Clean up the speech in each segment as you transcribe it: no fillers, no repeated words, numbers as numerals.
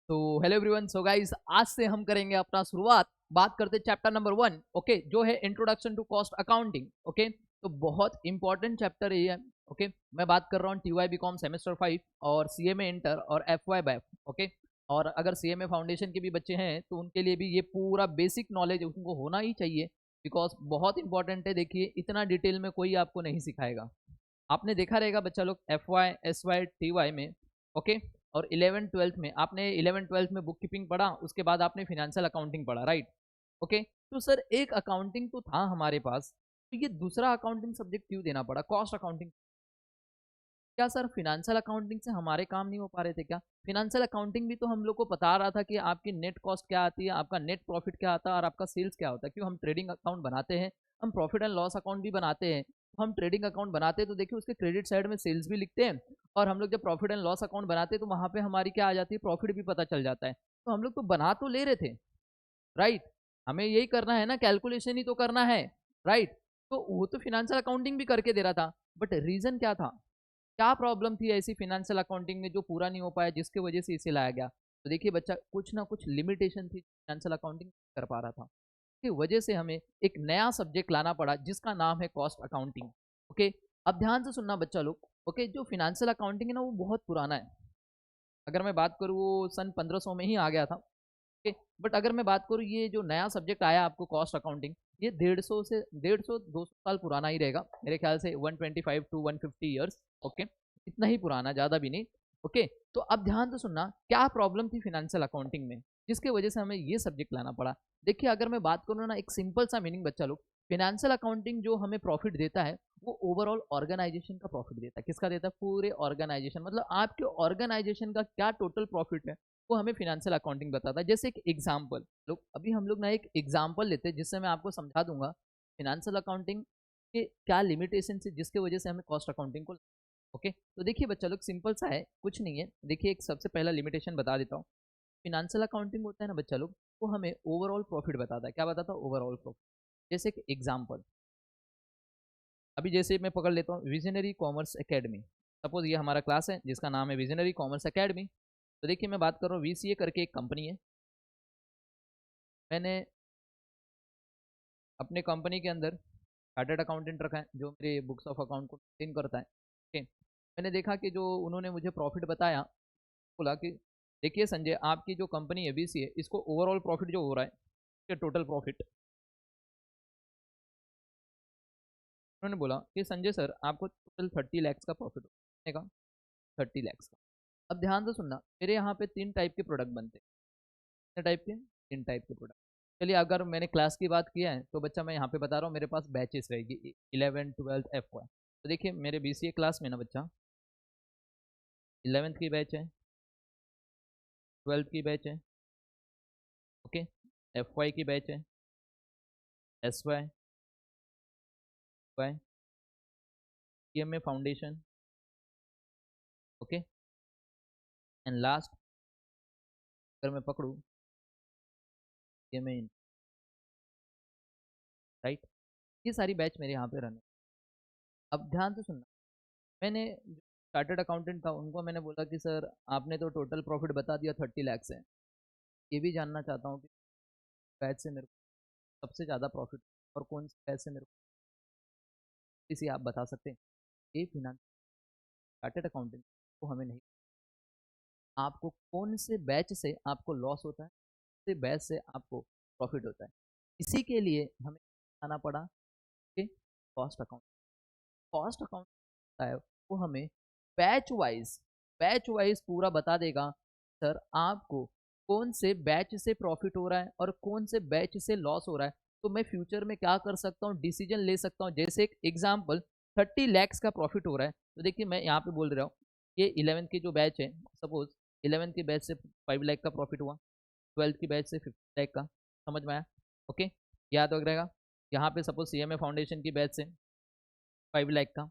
तो hello everyone, so guys आज से हम करेंगे अपना शुरुआत। बात करते चैप्टर नंबर 1, ओके, जो है introduction to cost accounting. Okay, तो बहुत इंपॉर्टेंट चैप्टर है ये। ओके, मैं बात कर रहा हूँ टीवाई बीकॉम सेमेस्टर 5 और सीएमए इंटर और एफवाई बैफ। ओके, और अगर सीएमए फाउंडेशन के भी बच्चे हैं तो उनके लिए भी ये पूरा बेसिक नॉलेज उनको होना ही चाहिए, बिकॉज बहुत इंपॉर्टेंट है। देखिए, इतना डिटेल में कोई आपको नहीं सिखाएगा। आपने देखा रहेगा बच्चा लोग F Y S Y T Y में। ओके, और 11th 12th में आपने 11th 12th में बुक कीपिंग पढ़ा, उसके बाद आपने फिनेंशियल अकाउंटिंग पढ़ा, राइट। ओके, तो सर एक अकाउंटिंग तो था हमारे पास, तो ये दूसरा अकाउंटिंग सब्जेक्ट क्यों देना पड़ा, कॉस्ट अकाउंटिंग? क्या सर फिनेंशियल अकाउंटिंग से हमारे काम नहीं हो पा रहे थे क्या? फिनेंशियल अकाउंटिंग भी तो हम लोग को बता रहा था कि आपकी नेट कॉस्ट क्या आती है, आपका नेट प्रॉफिट क्या आता है और आपका सेल्स क्या होता है। क्यों हम ट्रेडिंग अकाउंट बनाते हैं, हम प्रॉफिट एंड लॉस अकाउंट भी बनाते हैं। तो हम ट्रेडिंग अकाउंट बनाते हैं तो देखिए उसके क्रेडिट साइड में सेल्स भी लिखते हैं, और हम लोग जब प्रॉफिट एंड लॉस अकाउंट बनाते हैं तो वहां पे हमारी क्या आ जाती है, प्रॉफिट भी पता चल जाता है। तो हम लोग तो बना तो ले रहे थे, राइट। हमें यही करना है ना, कैलकुलेशन ही तो करना है, राइट। तो वो तो फिनेंशियल अकाउंटिंग भी करके दे रहा था, बट रीजन क्या था, क्या प्रॉब्लम थी ऐसी फिनेंशियल अकाउंटिंग में जो पूरा नहीं हो पाया, जिसकी वजह से इसे लाया गया? तो देखिए बच्चा, कुछ ना कुछ लिमिटेशन थी फिनेंशियल अकाउंटिंग कर पा रहा था, की वजह से हमें एक नया सब्जेक्ट लाना पड़ा जिसका नाम है कॉस्ट अकाउंटिंग। ओके, अब ध्यान से सुनना बच्चा लोग। ओके, जो फिनेंशियल अकाउंटिंग है ना वो बहुत पुराना है। अगर मैं बात करूँ वो सन 1500 में ही आ गया था। ओके, बट अगर मैं बात करूँ ये जो नया सब्जेक्ट आया आपको कॉस्ट अकाउंटिंग, ये 150 से 200 साल पुराना ही रहेगा मेरे ख्याल से, 125 to 150 ईयर्स। ओके, इतना ही पुराना, ज़्यादा भी नहीं। ओके, तो अब ध्यान से सुनना, क्या प्रॉब्लम थी फिनेंशियल अकाउंटिंग में जिसके वजह से हमें ये सब्जेक्ट लाना पड़ा। देखिए, अगर मैं बात करूँ ना, एक सिंपल सा मीनिंग बच्चा लोग, फिनेंशियल अकाउंटिंग जो हमें प्रॉफिट देता है वो ओवरऑल ऑर्गेनाइजेशन का प्रॉफिट देता है। किसका देता है? पूरे ऑर्गेनाइजेशन, मतलब आपके ऑर्गेनाइजेशन का क्या टोटल प्रॉफिट है वो हमें फिनेंशियल अकाउंटिंग बताता है। जैसे एक एग्जांपल लोग, अभी हम लोग ना एक एग्जांपल लेते हैं जिससे मैं आपको समझा दूंगा फिनेंशियल अकाउंटिंग के क्या लिमिटेशन है जिसके वजह से हमें कॉस्ट अकाउंटिंग को। ओके, तो देखिए बच्चा लोग, सिंपल सा है, कुछ नहीं है। देखिए, एक सबसे पहला लिमिटेशन बता देता हूँ। फिनेंशियल अकाउंटिंग होता है ना बच्चा लोग, वो हमें ओवरऑल प्रॉफिट बताता है। क्या बताता है? Overall profit. जैसे एक एग्जाम्पल, अभी जैसे मैं पकड़ लेता हूँ विजनरी कॉमर्स एकेडमी। सपोज ये हमारा क्लास है जिसका नाम है विजनरी कॉमर्स एकेडमी। तो देखिए, मैं बात कर रहा हूँ वीसीए करके एक कंपनी है। मैंने अपने कंपनी के अंदर चार्टर्ड अकाउंटेंट रखा है जो मेरे बुक्स ऑफ अकाउंट को मेंटेन करता है। ओके, मैंने देखा कि जो उन्होंने मुझे प्रॉफिट बताया, बोला कि देखिए संजय, आपकी जो कंपनी है बीसीए, इसको ओवरऑल प्रॉफिट जो हो रहा है, टोटल प्रॉफिट, उन्होंने बोला कि संजय सर, आपको टोटल 30 lakhs का प्रॉफिट होगा। 30 lakhs का। अब ध्यान से सुनना, मेरे यहाँ पे 3 टाइप के प्रोडक्ट बनते हैं। कितने टाइप के? 3 टाइप के प्रोडक्ट। चलिए, अगर मैंने क्लास की बात किया है तो बच्चा मैं यहाँ पे बता रहा हूँ, मेरे पास बैचेस रहेगी 11th 12th F1। तो देखिए, मेरे बीसीए क्लास में ना बच्चा, 11th की बैच है, 12th की बैच है, ओके, F1 की बैच है, SY, Y, CMA foundation, okay, and last अगर मैं पकड़ूँ, CMA, राइट। ये सारी बैच मेरे यहाँ पे रन है। अब ध्यान से सुनना, मैंने चार्टर्ड अकाउंटेंट था, उनको मैंने बोला कि सर, आपने तो टोटल प्रॉफिट बता दिया 30 lakhs है, ये भी जानना चाहता हूँ कि बैच से मेरे को सबसे ज़्यादा प्रॉफिट और कौन सी बैच से मेरे को, किसी आप बता सकते हैं? ये फिनांस चार्टर्ड अकाउंटेंट को हमें नहीं, आपको कौन से बैच से आपको लॉस होता है, कौन से बैच से आपको प्रॉफिट होता है, इसी के लिए हमें आना पड़ा कि कॉस्ट अकाउंट। कॉस्ट अकाउंट है वो हमें बैच वाइज पूरा बता देगा, सर आपको कौन से बैच से प्रॉफिट हो रहा है और कौन से बैच से लॉस हो रहा है। तो मैं फ्यूचर में क्या कर सकता हूँ, डिसीजन ले सकता हूँ। जैसे एक एग्जांपल, 30 lakhs का प्रॉफिट हो रहा है, तो देखिए मैं यहाँ पे बोल रहा हूँ, ये 11th की जो बैच है, सपोज 11th की बैच से 5 लाख का प्रॉफिट हुआ, 12th की बैच से 50 लाख का। समझ में आया? ओके, याद रखेगा। यहाँ पे सपोज सीएमए फाउंडेशन की बैच से 5 लाख का,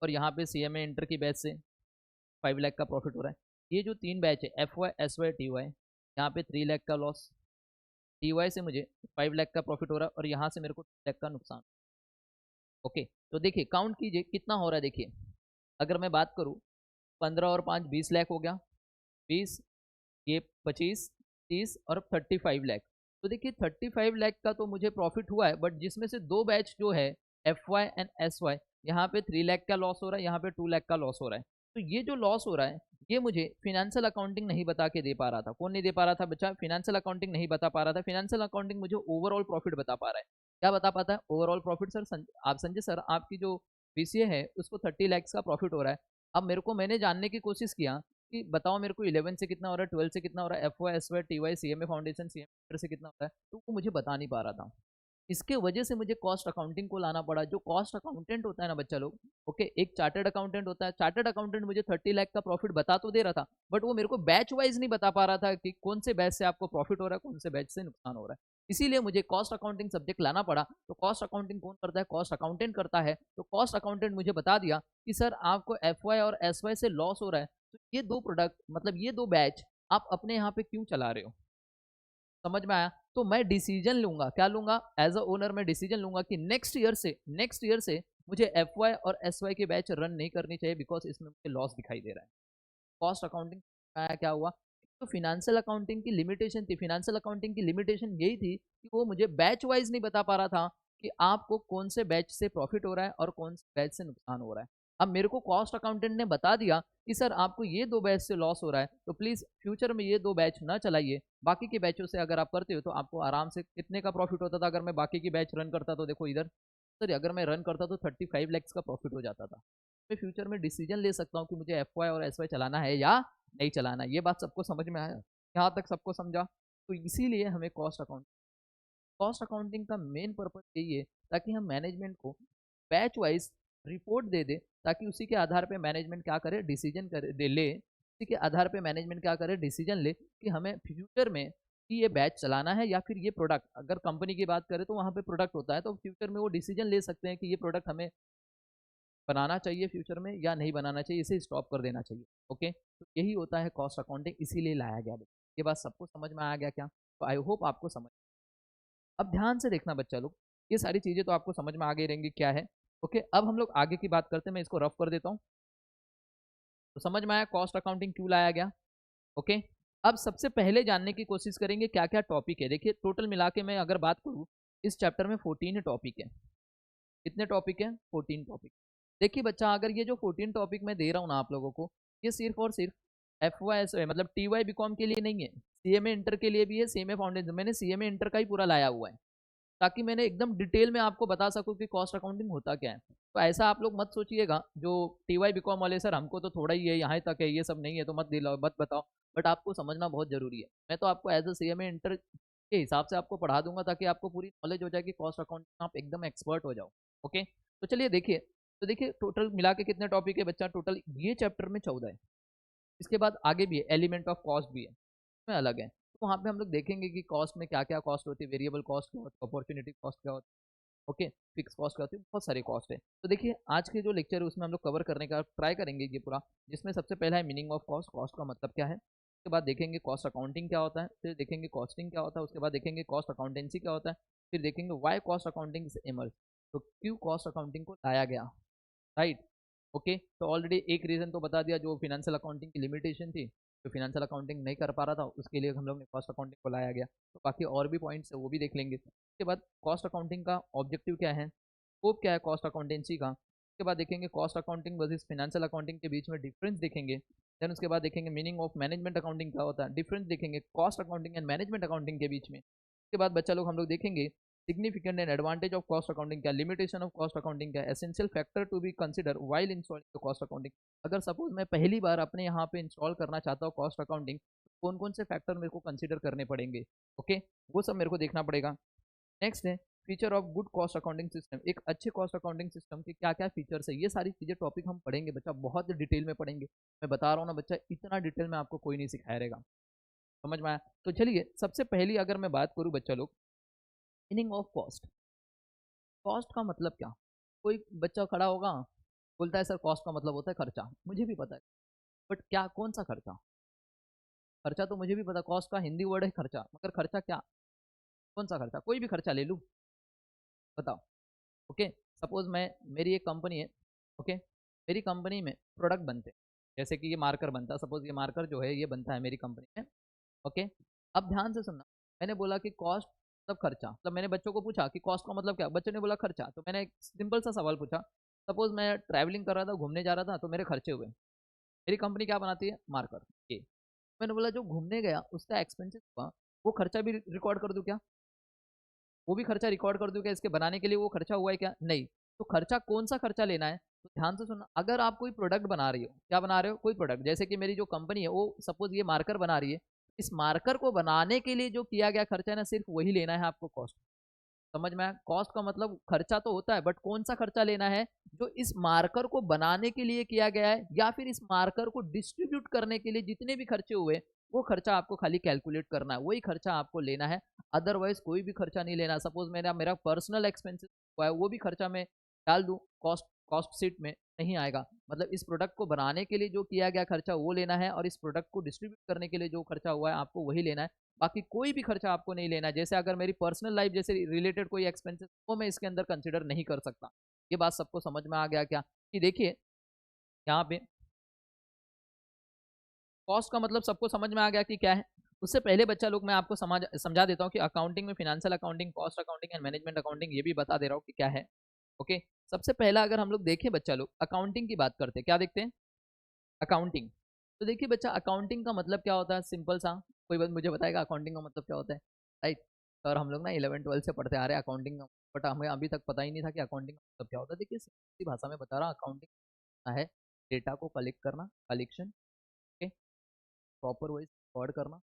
और यहाँ पे सीएमए इंटर की बैच से 5 लाख का प्रॉफिट हो रहा है। ये जो 3 बैच है, FY SY TY, यहाँ पे 3 लाख का लॉस, TY से मुझे 5 लाख का प्रॉफिट हो रहा है और यहाँ से मेरे को 3 लाख का नुकसान। ओके, तो देखिए काउंट कीजिए कितना हो रहा है। देखिए, अगर मैं बात करूँ, 15 और 5 20 लाख हो गया, 20 ये 25, 30 और 35 लाख। तो देखिए 35 लाख का तो मुझे प्रॉफिट हुआ है, बट जिसमें से दो बैच जो है FY एंड SY, यहाँ पे 3 लाख का लॉस हो रहा है, यहाँ पे 2 लाख का लॉस हो रहा है। तो ये जो लॉस हो रहा है ये मुझे फिनेंशियल अकाउंटिंग नहीं बता के दे पा रहा था। कौन नहीं दे पा रहा था बच्चा? फिनेंशियल अकाउंटिंग नहीं बता पा रहा था। फिनेंशियल अकाउंटिंग मुझे ओवरऑल प्रॉफिट बता पा रहा है। क्या बता पाता है? Overall profit. सर आप संजय सर, आपकी जो BCA है उसको 30 लाख का प्रॉफिट हो रहा है। अब मेरे को, मैंने जानने की कोशिश किया कि बताओ मेरे को 11 से कितना हो रहा है, 12 से कितना हो रहा है, FY SY TY CMA foundation CMA से कितना हो रहा है, तो वो मुझे बता नहीं पा रहा था। इसके वजह से मुझे कॉस्ट अकाउंटिंग को लाना पड़ा। जो कॉस्ट अकाउंटेंट होता है ना बच्चा लोग, ओके, एक चार्टर्ड अकाउंटेंट होता है। चार्टर्ड अकाउंटेंट मुझे 30 लाख का प्रॉफिट बता तो दे रहा था, बट वो मेरे को बैच वाइज नहीं बता पा रहा था कि कौन से बैच से आपको प्रॉफिट हो रहा है, कौन से बैच से नुकसान हो रहा है। इसीलिए मुझे कॉस्ट अकाउंटिंग सब्जेक्ट लाना पड़ा। तो कॉस्ट अकाउंटिंग कौन करता है? कॉस्ट अकाउंटेंट करता है। तो कॉस्ट अकाउंटेंट मुझे बता दिया कि सर आपको FY और SY से लॉस हो रहा है, तो ये दो प्रोडक्ट, मतलब ये दो बैच आप अपने यहाँ पे क्यों चला रहे हो? समझ में आया? तो मैं डिसीजन लूंगा, क्या लूंगा? एज अ ओनर मैं डिसीजन लूंगा कि नेक्स्ट ईयर से मुझे FY और SY के बैच रन नहीं करनी चाहिए, बिकॉज इसमें मुझे लॉस दिखाई दे रहा है। कॉस्ट अकाउंटिंग आया, क्या हुआ? तो फिनेंशियल अकाउंटिंग की लिमिटेशन थी। फिनेंशियल अकाउंटिंग की लिमिटेशन यही थी कि वो मुझे बैच वाइज नहीं बता पा रहा था कि आपको कौन से बैच से प्रॉफिट हो रहा है और कौन से बैच से नुकसान हो रहा है। अब मेरे को कॉस्ट अकाउंटेंट ने बता दिया कि सर आपको ये दो बैच से लॉस हो रहा है, तो प्लीज फ्यूचर में ये दो बैच ना चलाइए। बाकी के बैचों से अगर आप करते हो तो आपको आराम से, कितने का प्रॉफिट होता था अगर मैं बाकी की बैच रन करता? तो देखो इधर सर, अगर मैं रन करता तो 35 लैक्स का प्रॉफिट हो जाता था। मैं फ्यूचर में डिसीजन ले सकता हूँ कि मुझे FY और SY चलाना है या नहीं चलाना। ये बात सबको समझ में आया? यहाँ तक सबको समझा? तो इसीलिए हमें कॉस्ट अकाउंटिंग का मेन पर्पज यही है, ताकि हम मैनेजमेंट को बैच वाइज रिपोर्ट दे दे, ताकि उसी के आधार पे मैनेजमेंट क्या करे, डिसीजन करे, दे ले। उसी के आधार पे मैनेजमेंट क्या करे, डिसीजन ले कि हमें फ्यूचर में कि ये बैच चलाना है या फिर ये प्रोडक्ट, अगर कंपनी की बात करें तो वहाँ पे प्रोडक्ट होता है, तो फ्यूचर में वो डिसीजन ले सकते हैं कि ये प्रोडक्ट हमें बनाना चाहिए फ्यूचर में या नहीं बनाना चाहिए, इसे स्टॉप कर देना चाहिए। ओके, तो यही होता है कॉस्ट अकाउंटिंग, इसीलिए लाया गया। ये बात सबको समझ में आ गया क्या? तो आई होप आपको समझ। अब ध्यान से देखना बच्चा लोग, ये सारी चीजें तो आपको समझ में आ गई रहेंगी क्या है। ओके, अब हम लोग आगे की बात करते हैं। मैं इसको रफ कर देता हूँ। तो समझ में आया कॉस्ट अकाउंटिंग क्यों लाया गया? ओके, अब सबसे पहले जानने की कोशिश करेंगे क्या क्या टॉपिक है। देखिए टोटल मिला के मैं अगर बात करूँ, इस चैप्टर में 14 टॉपिक है। कितने टॉपिक है? 14 टॉपिक। देखिए बच्चा, अगर ये जो 14 टॉपिक मैं दे रहा हूँ ना आप लोगों को, ये सिर्फ और सिर्फ FY मतलब TY BCom के लिए नहीं है, CMA इंटर के लिए भी है, CMA फाउंडेशन। मैंने CMA इंटर का ही पूरा लाया हुआ है, ताकि मैंने एकदम डिटेल में आपको बता सकूं कि कॉस्ट अकाउंटिंग होता क्या है। तो ऐसा आप लोग मत सोचिएगा जो TY BCom वाले, सर हमको तो थोड़ा ही है, यहाँ तक है, ये सब नहीं है तो मत दिलाओ, मत बताओ। बट आपको समझना बहुत जरूरी है। मैं तो आपको एज अ CMA इंटर के हिसाब से आपको पढ़ा दूंगा, ताकि आपको पूरी नॉलेज हो जाए कि कॉस्ट अकाउंटिंग आप एकदम एक्सपर्ट हो जाओ। ओके, तो चलिए देखिए। तो देखिए टोटल मिला के कितने टॉपिक है बच्चा? टोटल ये चैप्टर में 14 है। इसके बाद आगे भी है, एलिमेंट ऑफ कॉस्ट भी है, इसमें अलग है। तो वहाँ पे हम लोग देखेंगे कि कॉस्ट में क्या क्या कॉस्ट होती है, वेरिएबल कॉस्ट क्या होती है, अपॉर्चुनिटी कॉस्ट क्या होती है, ओके, फिक्स कॉस्ट क्या होती है, बहुत सारी कॉस्ट है। तो देखिए आज के जो लेक्चर है उसमें हम लोग कवर करने का ट्राई करेंगे ये पूरा, जिसमें सबसे पहला है मीनिंग ऑफ कॉस्ट, कॉस्ट का मतलब क्या है। उसके बाद देखेंगे कॉस्ट अकाउंटिंग क्या होता है, फिर देखेंगे कॉस्टिंग क्या होता है, उसके बाद देखेंगे कॉस्ट अकाउंटेंसी क्या होता है, फिर देखेंगे why cost accounting is emerge, तो क्यों कॉस्ट अकाउंटिंग को लाया गया, राइट। ओके, तो ऑलरेडी एक रीजन तो बता दिया, जो फिनेंशियल अकाउंटिंग की लिमिटेशन थी, जो फिनेंशियल अकाउंटिंग नहीं कर पा रहा था, उसके लिए हम लोग ने कॉस्ट अकाउंटिंग को लाया गया। तो बाकी और भी पॉइंट्स है वो भी देख लेंगे। उसके बाद कॉस्ट अकाउंटिंग का ऑब्जेक्टिव क्या है, स्कोप क्या है कॉस्ट अकाउंटेंसी का। उसके बाद देखेंगे cost accounting versus financial accounting के बीच में डिफरेंस देखेंगे। देन उसके बाद देखेंगे मीनिंग ऑफ मैनेजमेंट अकाउंटिंग क्या होता है, डिफरेंस देखेंगे cost accounting and management accounting के बीच में। उसके बाद बच्चा लोग हम लोग देखेंगे significant and advantage of cost accounting क्या, लिमिटेशन ऑफ कॉस्ट अकाउंटिंग क्या, essential factor to be consider while installing cost accounting. अगर सपोज मैं पहली बार अपने यहाँ पे इंस्टॉल करना चाहता हूँ कॉस्ट अकाउंटिंग, कौन कौन से फैक्टर मेरे को कंसिडर करने पड़ेंगे, ओके, वो सब मेरे को देखना पड़ेगा। नेक्स्ट है feature of good cost accounting system, एक अच्छे कॉस्ट अकाउंटिंग सिस्टम के क्या क्या फीचर्स है, ये सारी चीजें टॉपिक हम पढ़ेंगे बच्चा, बहुत डिटेल में पढ़ेंगे। मैं बता रहा हूँ ना बच्चा, इतना डिटेल में आपको कोई नहीं सिखाया रहेगा। समझ में आया? तो चलिए सबसे पहली अगर मैं बात करूँ बच्चा लोग, मीनिंग ऑफ कॉस्ट। कॉस्ट का मतलब क्या? कोई बच्चा खड़ा होगा, बोलता है सर कॉस्ट का मतलब होता है खर्चा, मुझे भी पता है, बट क्या, कौन सा खर्चा? खर्चा तो मुझे भी पता, कॉस्ट का हिंदी वर्ड है खर्चा, मगर खर्चा क्या, कौन सा खर्चा? कोई भी खर्चा ले लूँ, बताओ। ओके, सपोज मैं, मेरी एक कंपनी है, ओके, मेरी कंपनी में प्रोडक्ट बनते हैं, जैसे कि ये मार्कर बनता है, सपोज ये मार्कर जो है ये बनता है मेरी कंपनी में, ओके, अब ध्यान से सुनना। मैंने बोला कि कॉस्ट मतलब खर्चा, मतलब मैंने बच्चों को पूछा कि कॉस्ट का मतलब क्या, बच्चों ने बोला खर्चा। तो मैंने एक सिंपल सा सवाल पूछा, सपोज मैं ट्रैवलिंग कर रहा था, घूमने जा रहा था, तो मेरे खर्चे हुए। मेरी कंपनी क्या बनाती है, मार्कर ये। मैंने बोला जो घूमने गया उसका एक्सपेंसिस हुआ, वो खर्चा भी रिकॉर्ड कर दूं क्या, वो भी खर्चा रिकॉर्ड कर दूं क्या, इसके बनाने के लिए वो खर्चा हुआ है क्या, नहीं। तो खर्चा कौन सा खर्चा लेना है, तो ध्यान से सुनना। अगर आप कोई प्रोडक्ट बना रही हो, क्या बना रहे हो, कोई प्रोडक्ट, जैसे कि मेरी जो कंपनी है वो सपोज ये मार्कर बना रही है, इस मार्कर को बनाने के लिए जो किया गया खर्चा है ना, सिर्फ वही लेना है आपको कॉस्ट। समझ में आया, कॉस्ट का मतलब खर्चा तो होता है, बट कौन सा खर्चा लेना है, जो इस मार्कर को बनाने के लिए किया गया है, या फिर इस मार्कर को डिस्ट्रीब्यूट करने के लिए जितने भी खर्चे हुए, वो खर्चा आपको खाली कैलकुलेट करना है, वही खर्चा आपको लेना है। अदरवाइज कोई भी खर्चा नहीं लेना। सपोज मेरा मेरा पर्सनल एक्सपेंसेस हुआ है, वो भी खर्चा मैं डाल दूं कॉस्ट कॉस्ट शीट में, नहीं आएगा। मतलब इस प्रोडक्ट को बनाने के लिए जो किया गया खर्चा वो लेना है, और इस प्रोडक्ट को डिस्ट्रीब्यूट करने के लिए जो खर्चा हुआ है आपको वही लेना है। बाकी कोई भी खर्चा आपको नहीं लेना है। जैसे अगर मेरी पर्सनल लाइफ जैसे रिलेटेड कोई एक्सपेंसेस, वो मैं इसके अंदर कंसिडर नहीं कर सकता। ये बात सबको समझ में आ गया क्या, कि देखिए यहाँ पे कॉस्ट का मतलब सबको समझ में आ गया कि क्या है। उससे पहले बच्चा लोग मैं आपको समझा देता हूँ कि अकाउंटिंग में financial accounting, cost accounting and management accounting, ये भी बता दे रहा हूँ कि क्या है। ओके, सबसे पहला अगर हम लोग देखें बच्चा लोग, अकाउंटिंग की बात करते हैं, क्या देखते हैं, अकाउंटिंग। तो देखिए बच्चा, अकाउंटिंग का मतलब क्या होता है, सिंपल सा। कोई बात मुझे बताएगा अकाउंटिंग का मतलब क्या होता है, राइट। सर हम लोग ना 11 12 से पढ़ते आ रहे हैं अकाउंटिंग का, बट हमें अभी तक पता ही नहीं था कि अकाउंटिंग का मतलब क्या होता है। देखिए सीधी भाषा में बता रहा हूँ, अकाउंटिंग है डेटा को कलेक्ट करना, collection, okay, proper wise record करना।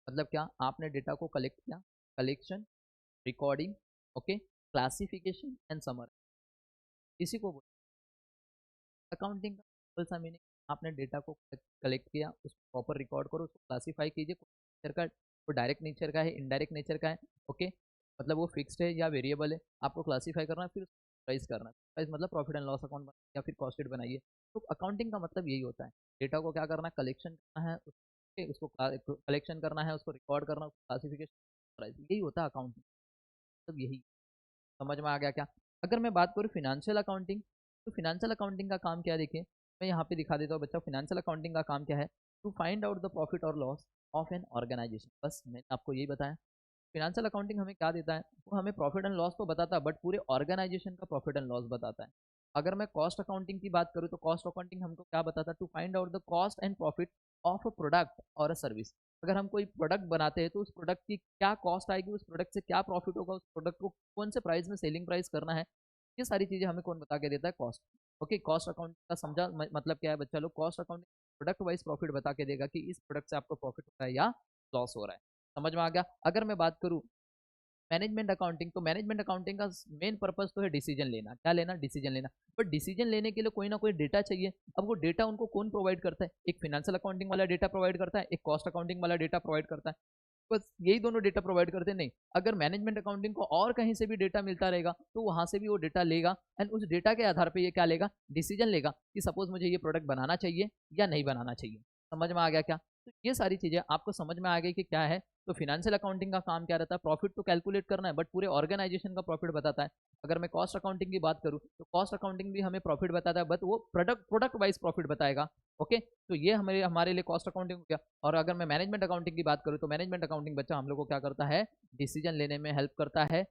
मतलब क्या, आपने डेटा को कलेक्ट किया, collection, recording, okay, classification and summer, इसी को अकाउंटिंग का सिंपल सा मीनिंग। आपने डेटा को कलेक्ट किया, उसको प्रॉपर रिकॉर्ड करो, उसको क्लासीफाई कीजिए, नेचर का, वो डायरेक्ट नेचर का है, इनडायरेक्ट नेचर का है, ओके, मतलब वो फिक्स्ड है या वेरिएबल है, आपको क्लासीफाई करना है, फिर प्राइस करना है। प्राइस मतलब प्रॉफिट एंड लॉस अकाउंट बनाइए या फिर कॉस्ट शीट बनाइए। तो अकाउंटिंग का मतलब यही होता है, डेटा को क्या करना है, कलेक्शन करना है, उसको कलेक्शन करना है, उसको रिकॉर्ड करना, क्लासिफिकेशन, प्राइस, यही होता है अकाउंटिंग, मतलब यही। समझ में आ गया क्या। अगर मैं बात करूँ फिनेंशियल अकाउंटिंग, तो फिनेंशियल अकाउंटिंग का काम क्या है, देखिए मैं यहाँ पे दिखा देता हूँ बच्चा। फिनेंशियल अकाउंटिंग का काम क्या है, to find out the profit और लॉस ऑफ एन ऑर्गेनाइजेशन। बस मैंने आपको यही बताया। फिनेंशियल अकाउंटिंग हमें क्या देता है, वो हमें प्रॉफिट एंड लॉस तो बताता है, बट पूरे ऑर्गेनाइजेशन का प्रॉफिट एंड लॉस बताता है। अगर मैं कॉस्ट अकाउंटिंग की बात करूँ, तो कॉस्ट अकाउंटिंग हमको क्या बताता है, to find out the cost and profit of a product और अ सर्विस। अगर हम कोई प्रोडक्ट बनाते हैं, तो उस प्रोडक्ट की क्या कॉस्ट आएगी, उस प्रोडक्ट से क्या प्रॉफिट होगा, उस प्रोडक्ट को कौन से प्राइस में सेलिंग प्राइस करना है, ये सारी चीजें हमें कौन बता के देता है, कॉस्ट। ओके, कॉस्ट अकाउंट का समझा मतलब क्या है बच्चा लोग, cost account product wise profit बता के देगा कि इस प्रोडक्ट से आपको प्रॉफिट हो रहा है या लॉस हो रहा है। समझ में आ गया। अगर मैं बात करूँ मैनेजमेंट अकाउंटिंग, तो मैनेजमेंट अकाउंटिंग का मेन पर्पस तो है डिसीजन लेना, क्या लेना, डिसीजन लेना। बट डिसीजन लेने के लिए कोई ना कोई डेटा चाहिए। अब वो डेटा उनको कौन प्रोवाइड करता है, एक फिनेंशियल अकाउंटिंग वाला डेटा प्रोवाइड करता है, एक कॉस्ट अकाउंटिंग वाला डेटा प्रोवाइड करता है। बस यही दोनों डेटा प्रोवाइड करते नहीं। अगर मैनेजमेंट अकाउंटिंग को और कहीं से भी डेटा मिलता रहेगा, तो वहां से भी वो डेटा लेगा, एंड उस डेटा के आधार पर ये क्या लेगा, डिसीजन लेगा कि सपोज मुझे ये प्रोडक्ट बनाना चाहिए या नहीं बनाना चाहिए। समझ में आ गया क्या। तो ये सारी चीजें आपको समझ में आ गई कि क्या है। तो फिनेंशियल अकाउंटिंग का काम क्या रहता है, प्रॉफिट तो कैलकुलेट करना है, बट पूरे ऑर्गेनाइजेशन का प्रॉफिट बताता है। अगर मैं कॉस्ट अकाउंटिंग की बात करूँ, तो कॉस्ट अकाउंटिंग भी हमें प्रॉफिट बताता है, बट वो प्रोडक्ट प्रोडक्ट वाइज प्रॉफिट बताएगा। ओके, तो ये हमारे हमारे लिए कॉस्ट अकाउंटिंग हो गया। और अगर मैं मैनेजमेंट अकाउंटिंग की बात करूँ, तो मैनेजमेंट अकाउंटिंग बच्चा हम लोग को क्या करता है, डिसीजन लेने में हेल्प करता है।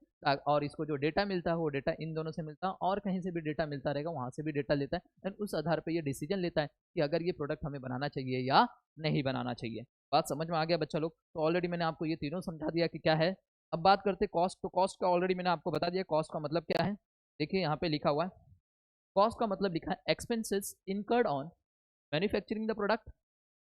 और इसको जो डेटा मिलता है, वो डेटा इन दोनों से मिलता है, और कहीं से भी डेटा मिलता रहेगा वहां से भी डेटा लेता है, एंड उस आधार पर ये डिसीजन लेता है कि अगर ये प्रोडक्ट हमें बनाना चाहिए या नहीं बनाना चाहिए। बात समझ में आ गया बच्चा लोग। तो ऑलरेडी मैंने आपको ये तीनों समझा दिया कि क्या है। अब बात करते कॉस्ट। तो कॉस्ट का ऑलरेडी मैंने आपको बता दिया, कॉस्ट का मतलब क्या है। देखिए यहाँ पे लिखा हुआ है, कॉस्ट का मतलब लिखा है expenses incurred on manufacturing the product,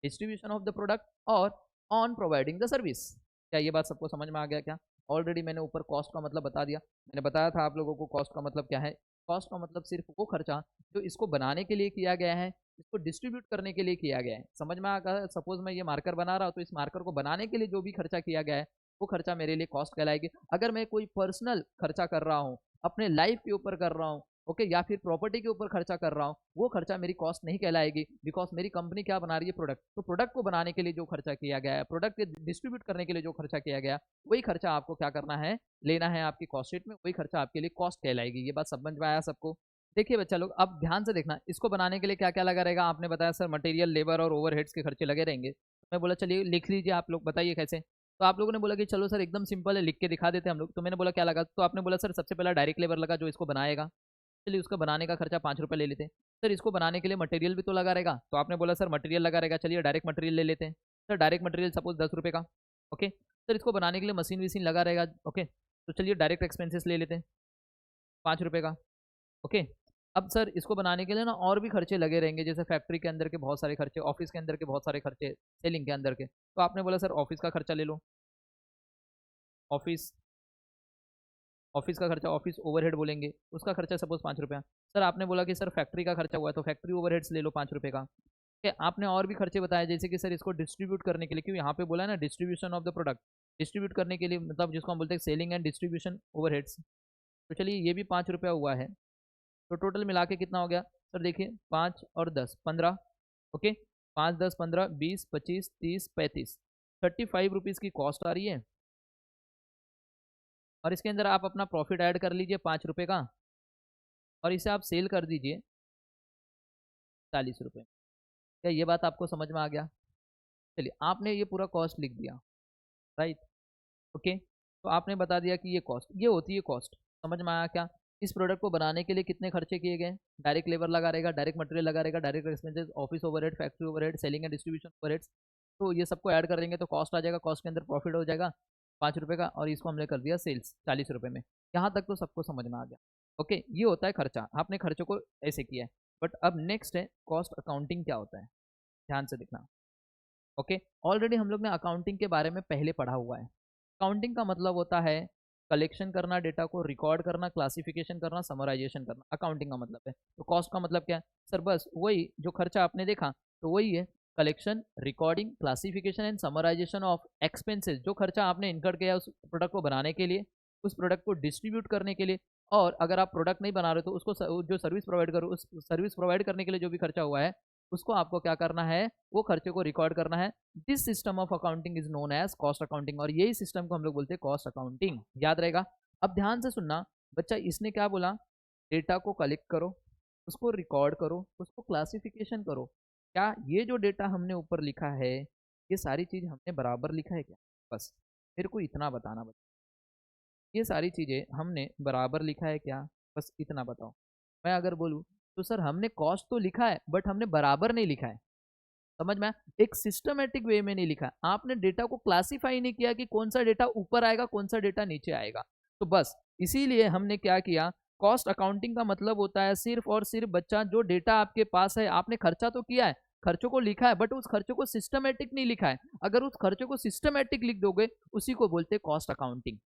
distribution of the product, और ऑन प्रोवाइडिंग द सर्विस। क्या ये बात सबको समझ में आ गया क्या। ऑलरेडी मैंने ऊपर कॉस्ट का मतलब बता दिया। मैंने बताया था आप लोगों को कॉस्ट का मतलब क्या है। कॉस्ट का मतलब सिर्फ वो खर्चा जो इसको बनाने के लिए किया गया है, इसको डिस्ट्रीब्यूट करने के लिए किया गया है। समझ में आ गया। सपोज मैं ये मार्कर बना रहा हूँ, तो इस मार्कर को बनाने के लिए जो भी खर्चा किया गया है, वो खर्चा मेरे लिए कॉस्ट कहलाएगी। अगर मैं कोई पर्सनल खर्चा कर रहा हूँ, अपने लाइफ के ऊपर कर रहा हूँ, ओके, या फिर प्रॉपर्टी के ऊपर खर्चा कर रहा हूँ, वो खर्चा मेरी कॉस्ट नहीं कहलाएगी। बिकॉज मेरी कंपनी क्या बना रही है, प्रोडक्ट। तो प्रोडक्ट को बनाने के लिए जो खर्चा किया गया है, प्रोडक्ट के डिस्ट्रीब्यूट करने के लिए जो खर्चा किया गया, वही खर्चा आपको क्या करना है, लेना है आपकी कॉस्ट शीट में, वही खर्चा आपके लिए कॉस्ट कहलाएगी। ये बात समझ में आया सबको। देखिए बच्चा लोग, अब ध्यान से देखना, इसको बनाने के लिए क्या क्या लगा रहेगा। आपने बताया सर मटेरियल, लेबर और ओवरहेड्स के खर्चे लगे रहेंगे। मैं बोला चलिए लिख लीजिए आप लोग, बताइए कैसे। तो आप लोगों ने बोला कि चलो सर एकदम सिंपल है, लिख के दिखा देते हैं हम लोग। तो मैंने बोला क्या लगा, तो आपने बोला सर सबसे पहला डायरेक्ट लेबर लगा जो इसको बनाएगा, चलिए उसका बनाने का खर्चा 5 रुपये ले लेते हैं। सर इसको बनाने के लिए मटेरियल भी तो लगा रहेगा, तो आपने बोला सर मटेरियल लगा रहेगा, चलिए डायरेक्ट मटेरियल ले लेते हैं। सर डायरेक्ट मटेरियल सपोज 10 रुपये का, ओके। सर इसको बनाने के लिए मशीन वशीन लगा रहेगा, ओके, तो चलिए डायरेक्ट एक्सपेंसेस ले लेते हैं 5 रुपये का, ओके। अब सर इसको बनाने के लिए ना और भी खर्चे लगे रहेंगे, जैसे फैक्ट्री के अंदर के बहुत सारे खर्चे, ऑफिस के अंदर के बहुत सारे खर्चे, सेलिंग के अंदर के। तो आपने बोला सर ऑफिस का खर्चा ले लो, ऑफिस ऑफिस का खर्चा, ऑफिस ओवरहेड बोलेंगे, उसका खर्चा सपोज 5 रुपया। सर आपने बोला कि सर फैक्ट्री का खर्चा हुआ है, तो फैक्ट्री ओवरहेड्स ले लो 5 रुपये का। ठीक है, आपने और भी खर्चे बताए, जैसे कि सर इसको डिस्ट्रीब्यूट करने के लिए, क्यों यहाँ पे बोला है ना distribution of the product, distribute करने के लिए मतलब जिसको हम बोलते हैं सेलिंग एंड डिस्ट्रीब्यूशन ओवरहेड्स। तो चलिए ये भी 5 रुपया हुआ है, तो टोटल मिला के कितना हो गया सर, देखिए 5 और 10 15, ओके। 5 10 15 20 25 30 35, 35 रुपीज़ की कॉस्ट आ रही है। और इसके अंदर आप अपना प्रॉफिट ऐड कर लीजिए 5 रुपये का, और इसे आप सेल कर दीजिए 40 रुपये। क्या ये बात आपको समझ में आ गया? चलिए आपने ये पूरा कॉस्ट लिख दिया, राइट, ओके। तो आपने बता दिया कि ये कॉस्ट, ये होती है कॉस्ट। समझ में आया क्या? इस प्रोडक्ट को बनाने के लिए कितने खर्चे किए गए, डायरेक्ट लेबर लगा रहेगा, डायरेक्ट मटेरियल लगा रहेगा, direct expenses, office overhead, factory overhead, selling and distribution overheads. तो ये सबको ऐड कर देंगे तो कॉस्ट आ जाएगा, कॉस्ट के अंदर प्रॉफिट हो जाएगा 5 रुपये का, और इसको हमने कर दिया सेल्स 40 रुपये में। यहाँ तक तो सबको समझ में आ गया, ओके। ये होता है खर्चा, आपने खर्चों को ऐसे किया है। बट अब नेक्स्ट है कॉस्ट अकाउंटिंग क्या होता है, ध्यान से देखना, ओके। ऑलरेडी हम लोग ने अकाउंटिंग के बारे में पहले पढ़ा हुआ है। अकाउंटिंग का मतलब होता है कलेक्शन करना, डेटा को रिकॉर्ड करना, क्लासिफिकेशन करना, समराइजेशन करना, अकाउंटिंग का मतलब है। तो कॉस्ट का मतलब क्या है सर, बस वही जो खर्चा आपने देखा तो वही है, collection, recording, classification and summarisation of expenses, जो खर्चा आपने इनकर्ड किया उस प्रोडक्ट को बनाने के लिए, उस प्रोडक्ट को डिस्ट्रीब्यूट करने के लिए, और अगर आप प्रोडक्ट नहीं बना रहे तो उसको जो सर्विस प्रोवाइड करो, उस सर्विस प्रोवाइड करने के लिए जो भी खर्चा हुआ है उसको आपको क्या करना है, वो खर्चे को रिकॉर्ड करना है। This system of accounting is known as cost accounting, और यही सिस्टम को हम लोग बोलते हैं कॉस्ट अकाउंटिंग, याद रहेगा। अब ध्यान से सुनना बच्चा, इसने क्या बोला, डेटा को कलेक्ट करो, उसको रिकॉर्ड करो, उसको क्लासिफिकेशन करो। क्या ये जो डेटा हमने ऊपर लिखा है ये सारी चीज हमने बराबर लिखा है क्या? बस मेरे को इतना बताना बच्चा, ये सारी चीजें हमने बराबर लिखा है क्या? बस इतना बताओ। मैं अगर बोलूँ तो सर हमने कॉस्ट तो लिखा है बट हमने बराबर नहीं लिखा है, समझ में आया? एक सिस्टमेटिक वे में नहीं लिखा, आपने डेटा को क्लासिफाई नहीं किया कि कौन सा डेटा ऊपर आएगा कौन सा डेटा नीचे आएगा। तो बस इसीलिए हमने क्या किया, कॉस्ट अकाउंटिंग का मतलब होता है सिर्फ और सिर्फ बच्चा जो डेटा आपके पास है, आपने खर्चा तो किया है, खर्चों को लिखा है, बट उस खर्चों को सिस्टमेटिक नहीं लिखा है। अगर उस खर्चों को सिस्टमेटिक लिख दोगे उसी को बोलते हैं कॉस्ट अकाउंटिंग।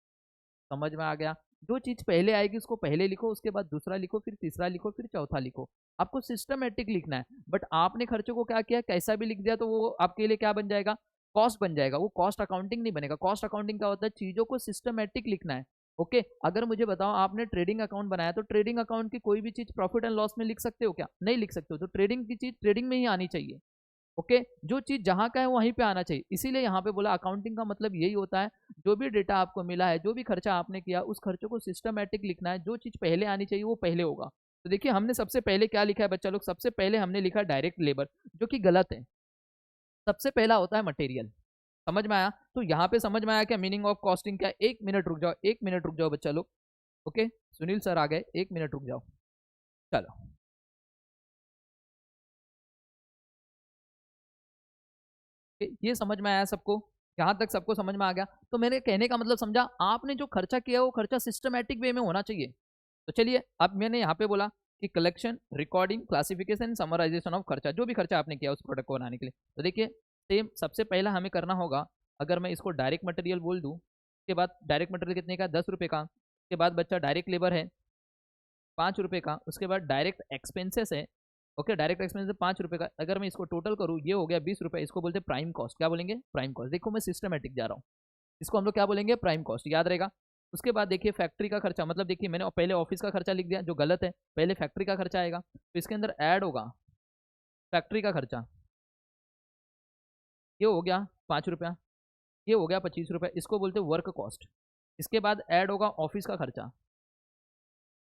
समझ में आ गया? जो चीज पहले आएगी उसको पहले लिखो, उसके बाद दूसरा लिखो, फिर तीसरा लिखो, फिर चौथा लिखो। आपको सिस्टमेटिक लिखना है। बट आपने खर्चों को क्या किया, कैसा भी लिख दिया तो वो आपके लिए क्या बन जाएगा, कॉस्ट बन जाएगा, वो कॉस्ट अकाउंटिंग नहीं बनेगा। कॉस्ट अकाउंटिंग क्या होता है, चीजों को सिस्टमेटिक लिखना है, ओके। अगर मुझे बताओ आपने ट्रेडिंग अकाउंट बनाया तो ट्रेडिंग अकाउंट की कोई भी चीज प्रॉफिट एंड लॉस में लिख सकते हो क्या? नहीं लिख सकते हो। तो ट्रेडिंग की चीज ट्रेडिंग में ही आनी चाहिए, ओके। जो चीज जहां का है वहीं पे आना चाहिए। इसीलिए यहाँ पे बोला अकाउंटिंग का मतलब यही होता है, जो भी डेटा आपको मिला है, जो भी खर्चा आपने किया, उस खर्चों को सिस्टमेटिक लिखना है, जो चीज पहले आनी चाहिए वो पहले होगा। तो देखिए हमने सबसे पहले क्या लिखा है बच्चा लोग, सबसे पहले हमने लिखा डायरेक्ट लेबर, जो कि गलत है। सबसे पहला होता है मटेरियल। समझ में आया? तो यहाँ पे समझ में आया क्या मीनिंग ऑफ कॉस्टिंग क्या? एक मिनट रुक जाओ, एक मिनट रुक जाओ बच्चा लोग, ओके। सुनील सर आ गए, एक मिनट रुक जाओ, चलो। ये समझ में आया सबको? यहाँ तक सबको समझ में आ गया? तो मेरे कहने का मतलब समझा आपने, जो खर्चा किया वो खर्चा सिस्टमेटिक वे में होना चाहिए। तो चलिए अब मैंने यहाँ पे बोला कि collection, recording, classification, summarisation of खर्चा, जो भी खर्चा आपने किया उस प्रोडक्ट को बनाने के लिए। तो देखिए सेम सबसे पहला हमें करना होगा, अगर मैं इसको डायरेक्ट मटेरियल बोल दूँ, उसके बाद डायरेक्ट मटेरियल कितने का, 10 रुपये का। उसके बाद बच्चा डायरेक्ट लेबर है 5 रुपये का। उसके बाद डायरेक्ट एक्सपेंसेस है, ओके, डायरेक्ट एक्सपेंसेस 5 रुपये का। अगर मैं इसको टोटल करूँ ये हो गया 20 रुपये। इसको बोलते हैं प्राइम कॉस्ट। क्या बोलेंगे? Prime cost. देखो मैं सिस्टमेटिक जा रहा हूँ, इसको हम लोग क्या बोलेंगे, प्राइम कॉस्ट, याद रहेगा। उसके बाद देखिए फैक्ट्री का खर्चा, मतलब देखिए मैंने पहले ऑफिस का खर्चा लिख दिया जो गलत है, पहले फैक्ट्री का खर्चा आएगा, तो इसके अंदर ऐड होगा फैक्ट्री का खर्चा, ये हो गया 5 रुपया, ये हो गया 25 रुपये, इसको बोलते हैं वर्क कॉस्ट। इसके बाद ऐड होगा ऑफिस का खर्चा,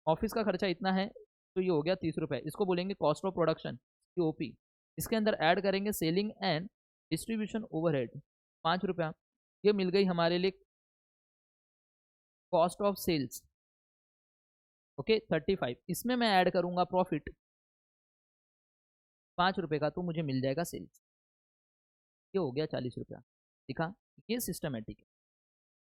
ऑफिस का खर्चा इतना है, तो ये हो गया 30 रुपये, इसको बोलेंगे कॉस्ट ऑफ प्रोडक्शन, ओपी। इसके अंदर ऐड करेंगे सेलिंग एंड डिस्ट्रीब्यूशन ओवरहेड 5 रुपया, ये मिल गई हमारे लिए कॉस्ट ऑफ सेल्स, ओके 35। इसमें मैं ऐड करूंगा प्रॉफिट 5 रुपए का, तो मुझे मिल जाएगा सेल्स, ये हो गया 40 रुपया। दिखा, ये सिस्टमेटिक है।